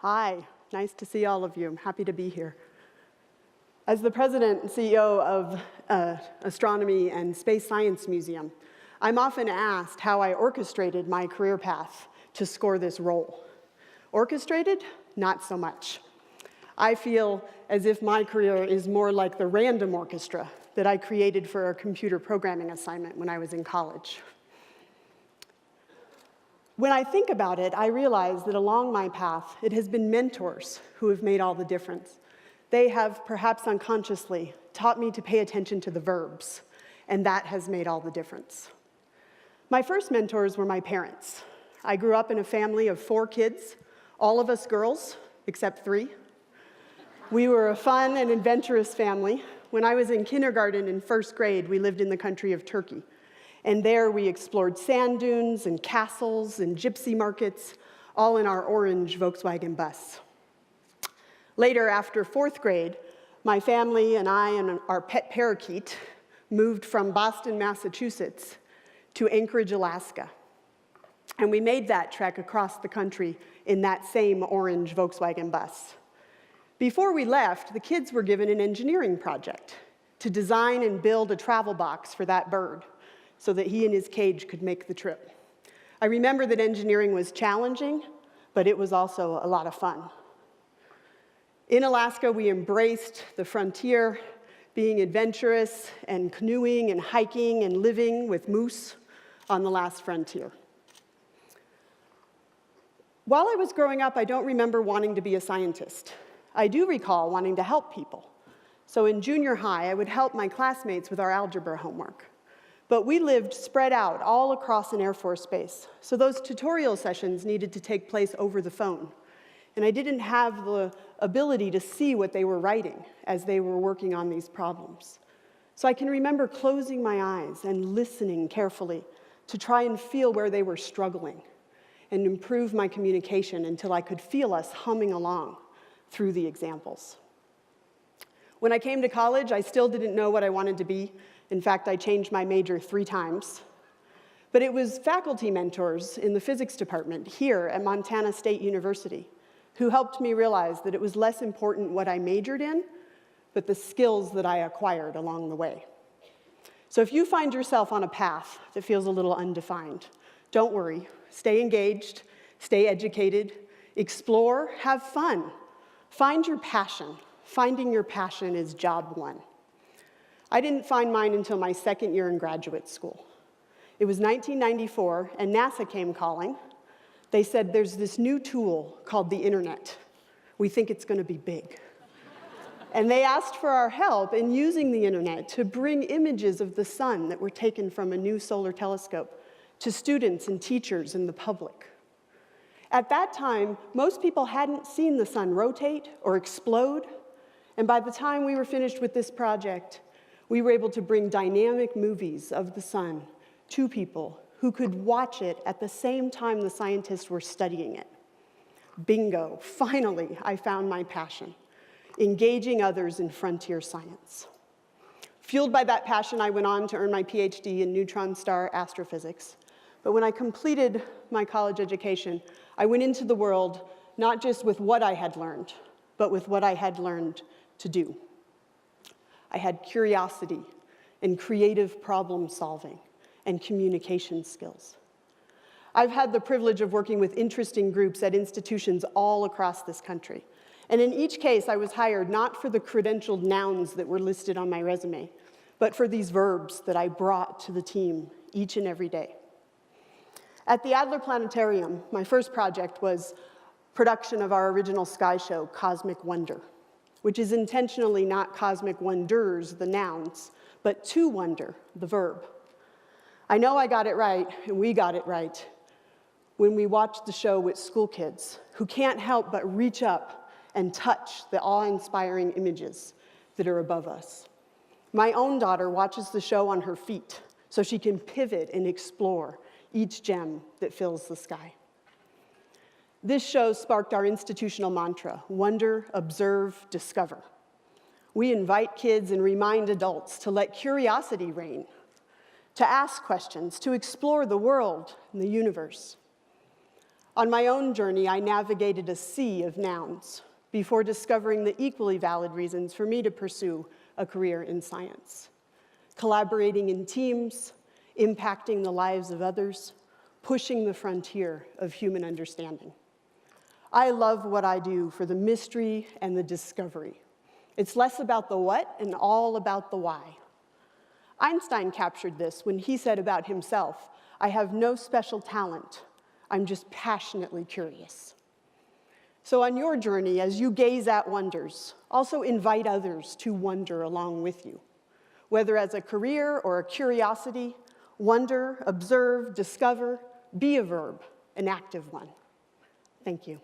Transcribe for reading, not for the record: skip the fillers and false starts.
Hi, nice to see all of you. I'm happy to be here. As the president and CEO of Astronomy and Space Science Museum, I'm often asked how I orchestrated my career path to score this role. Orchestrated? Not so much. I feel as if my career is more like the random orchestra that I created for a computer programming assignment when I was in college. When I think about it, I realize that along my path, it has been mentors who have made all the difference. They have, perhaps unconsciously, taught me to pay attention to the verbs, and that has made all the difference. My first mentors were my parents. I grew up in a family of 4 kids, all of us girls, except 3. We were a fun and adventurous family. When I was in kindergarten and first grade, we lived in the country of Turkey. And there we explored sand dunes and castles and gypsy markets, all in our orange Volkswagen bus. Later, after 4th grade, my family and I and our pet parakeet moved from Boston, Massachusetts to Anchorage, Alaska. And we made that trek across the country in that same orange Volkswagen bus. Before we left, the kids were given an engineering project to design and build a travel box for that bird so that he and his cage could make the trip. I remember that engineering was challenging, but it was also a lot of fun. In Alaska, we embraced the frontier, being adventurous and canoeing and hiking and living with moose on the last frontier. While I was growing up, I don't remember wanting to be a scientist. I do recall wanting to help people. So in junior high, I would help my classmates with our algebra homework. But we lived spread out all across an Air Force base, so those tutorial sessions needed to take place over the phone. And I didn't have the ability to see what they were writing as they were working on these problems. So I can remember closing my eyes and listening carefully to try and feel where they were struggling and improve my communication until I could feel us humming along through the examples. When I came to college, I still didn't know what I wanted to be. In fact, I changed my major 3 times. But it was faculty mentors in the physics department here at Montana State University who helped me realize that it was less important what I majored in, but the skills that I acquired along the way. So if you find yourself on a path that feels a little undefined, don't worry. Stay engaged, stay educated, explore, have fun. Find your passion. Finding your passion is job 1. I didn't find mine until my 2nd year in graduate school. It was 1994, and NASA came calling. They said, there's this new tool called the internet. We think it's going to be big. And they asked for our help in using the internet to bring images of the sun that were taken from a new solar telescope to students and teachers and the public. At that time, most people hadn't seen the sun rotate or explode. And by the time we were finished with this project, we were able to bring dynamic movies of the sun to people who could watch it at the same time the scientists were studying it. Bingo, finally, I found my passion, engaging others in frontier science. Fueled by that passion, I went on to earn my PhD in neutron star astrophysics. But when I completed my college education, I went into the world not just with what I had learned, but with what I had learned to do. I had curiosity and creative problem solving and communication skills. I've had the privilege of working with interesting groups at institutions all across this country. And in each case, I was hired not for the credentialed nouns that were listed on my resume, but for these verbs that I brought to the team each and every day. At the Adler Planetarium, my first project was production of our original sky show, Cosmic Wonder, which is intentionally not cosmic wonders, the nouns, but to wonder, the verb. I know I got it right, and we got it right, when we watched the show with school kids who can't help but reach up and touch the awe-inspiring images that are above us. My own daughter watches the show on her feet so she can pivot and explore each gem that fills the sky. This show sparked our institutional mantra, wonder, observe, discover. We invite kids and remind adults to let curiosity reign, to ask questions, to explore the world and the universe. On my own journey, I navigated a sea of nouns before discovering the equally valid reasons for me to pursue a career in science. Collaborating in teams, impacting the lives of others, pushing the frontier of human understanding. I love what I do for the mystery and the discovery. It's less about the what and all about the why. Einstein captured this when he said about himself, "I have no special talent. I'm just passionately curious." So on your journey, as you gaze at wonders, also invite others to wonder along with you. Whether as a career or a curiosity, wonder, observe, discover, be a verb, an active one. Thank you.